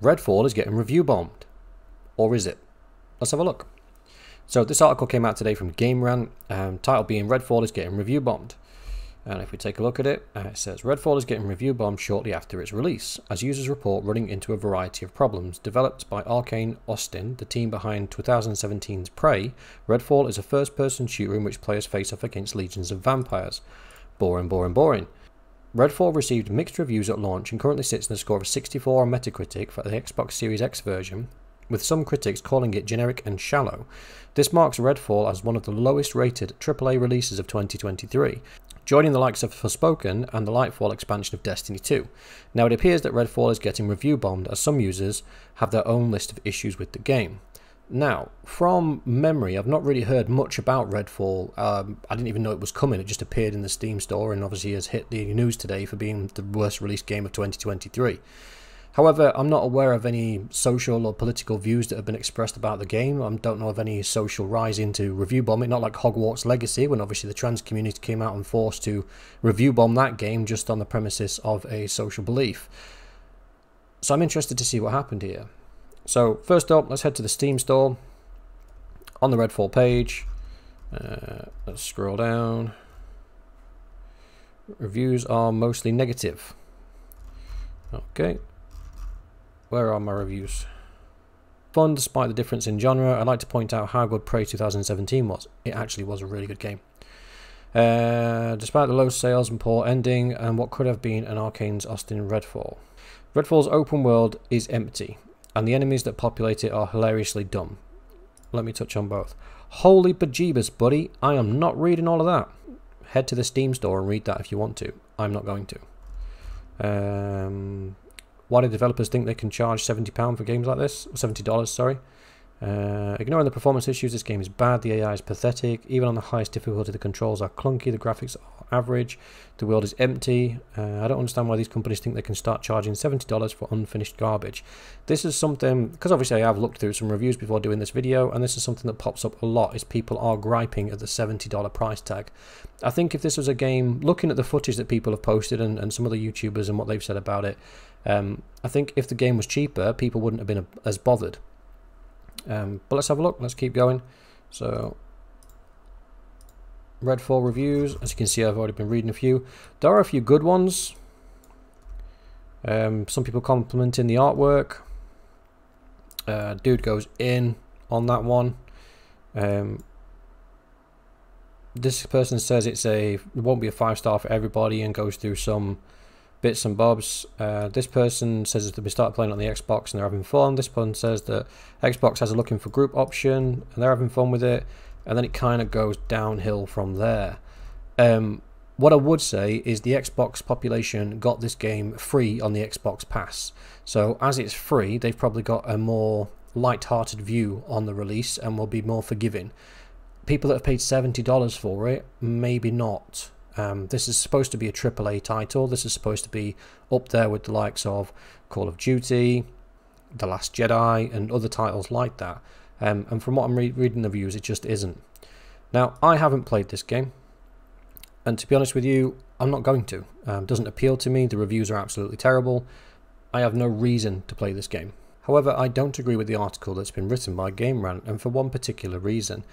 Redfall is getting review bombed. Or is it? Let's have a look. So this article came out today from Game Rant, title being Redfall is getting review bombed. And if we take a look at it, it says Redfall is getting review bombed shortly after its release, as users report running into a variety of problems. Developed by Arcane Austin, the team behind 2017's Prey, Redfall is a first-person shooter in which players face off against legions of vampires. Boring, boring, boring. Redfall received mixed reviews at launch and currently sits in a score of 64 on Metacritic for the Xbox Series X version, with some critics calling it generic and shallow. This marks Redfall as one of the lowest rated AAA releases of 2023, joining the likes of Forspoken and the Lightfall expansion of Destiny 2. Now it appears that Redfall is getting review bombed as some users have their own list of issues with the game. Now, from memory, I've not really heard much about Redfall. I didn't even know it was coming. It just appeared in the Steam store and obviously has hit the news today for being the worst released game of 2023. However, I'm not aware of any social or political views that have been expressed about the game. I don't know of any social rising to review bomb it, not like Hogwarts Legacy, when obviously the trans community came out and forced to review bomb that game just on the premises of a social belief. So I'm interested to see what happened here. So first up, let's head to the Steam store. On the Redfall page, let's scroll down. Reviews are mostly negative. Okay. Where are my reviews? Fun despite the difference in genre. I'd like to point out how good Prey 2017 was. It actually was a really good game. Despite the low sales and poor ending and what could have been an Arcane's Austin Redfall. Redfall's open world is empty and the enemies that populate it are hilariously dumb. Let me touch on both. Holy bejeebus, buddy. I am not reading all of that. Head to the Steam store and read that if you want to. I'm not going to. Why do developers think they can charge £70 for games like this? $70, sorry. Ignoring the performance issues, this game is bad. The AI is pathetic. Even on the highest difficulty, the controls are clunky. The graphics are average. The world is empty. I don't understand why these companies think they can start charging $70 for unfinished garbage. This is something, because obviously I have looked through some reviews before doing this video, and this is something that pops up a lot, is people are griping at the $70 price tag. I think if this was a game, looking at the footage that people have posted and some of the YouTubers and what they've said about it, I think if the game was cheaper, people wouldn't have been as bothered. But let's have a look. Let's keep going. So, Redfall reviews. As you can see, I've already been reading a few. There are a few good ones. Some people complimenting the artwork. Dude goes in on that one. This person says it won't be a 5-star for everybody and goes through some bits and bobs. This person says that they started playing on the Xbox and they're having fun. This one says that Xbox has a looking for group option and they're having fun with it, and then it kind of goes downhill from there. What I would say is the Xbox population got this game free on the Xbox Pass, so as it's free, they've probably got a more light-hearted view on the release and will be more forgiving. People that have paid $70 for it, maybe not. This is supposed to be a AAA title. This is supposed to be up there with the likes of Call of Duty, The Last Jedi, and other titles like that. And from what I'm reading the reviews, it just isn't. Now, I haven't played this game, and to be honest with you, I'm not going to. It doesn't appeal to me. The reviews are absolutely terrible. I have no reason to play this game. However, I don't agree with the article that's been written by Game Rant, and for one particular reason.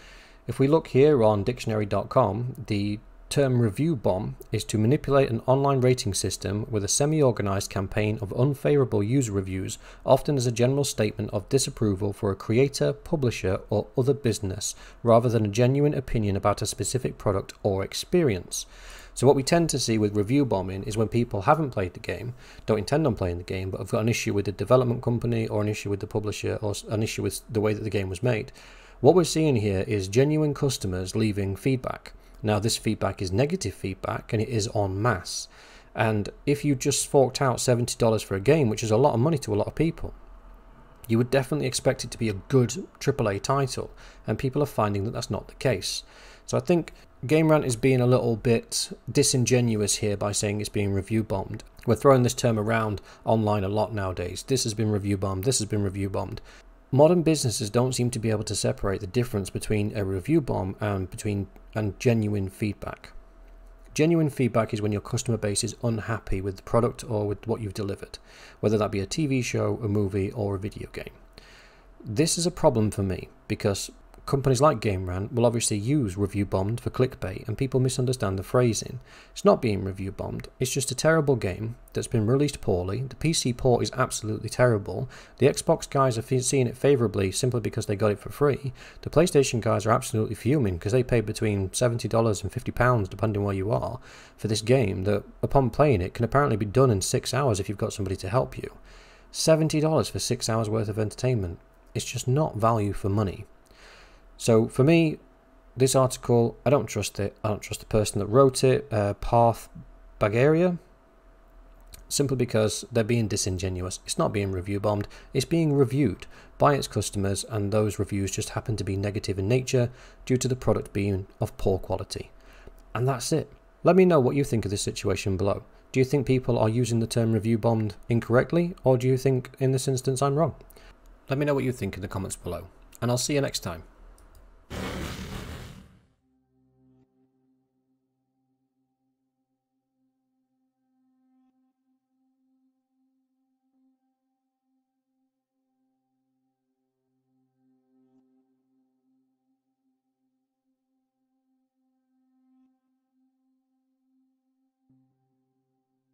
If we look here on dictionary.com, the term review bomb is to manipulate an online rating system with a semi-organized campaign of unfavorable user reviews, often as a general statement of disapproval for a creator, publisher, or other business, rather than a genuine opinion about a specific product or experience. So what we tend to see with review bombing is when people haven't played the game, don't intend on playing the game, but have got an issue with the development company or an issue with the publisher or an issue with the way that the game was made. What we're seeing here is genuine customers leaving feedback. Now, this feedback is negative feedback and it is en masse. And if you just forked out $70 for a game, which is a lot of money to a lot of people, you would definitely expect it to be a good AAA title. And people are finding that that's not the case. So I think Game Rant is being a little bit disingenuous here by saying it's being review bombed. We're throwing this term around online a lot nowadays. This has been review bombed. This has been review bombed. Modern businesses don't seem to be able to separate the difference between a review bomb and genuine feedback. Genuine feedback is when your customer base is unhappy with the product or with what you've delivered, whether that be a TV show, a movie, or a video game. This is a problem for me because companies like Game Rant will obviously use review bombed for clickbait, and people misunderstand the phrasing. It's not being review bombed, it's just a terrible game that's been released poorly. The PC port is absolutely terrible. The Xbox guys are seeing it favourably simply because they got it for free. The PlayStation guys are absolutely fuming because they paid between $70 and £50, depending where you are, for this game that, upon playing it, can apparently be done in 6 hours if you've got somebody to help you. $70 for 6 hours worth of entertainment. It's just not value for money. So for me, this article, I don't trust it. I don't trust the person that wrote it, Parth Bagaria, simply because they're being disingenuous. It's not being review bombed, it's being reviewed by its customers, and those reviews just happen to be negative in nature due to the product being of poor quality. And that's it. Let me know what you think of this situation below. Do you think people are using the term review bombed incorrectly, or do you think in this instance I'm wrong? Let me know what you think in the comments below, and I'll see you next time.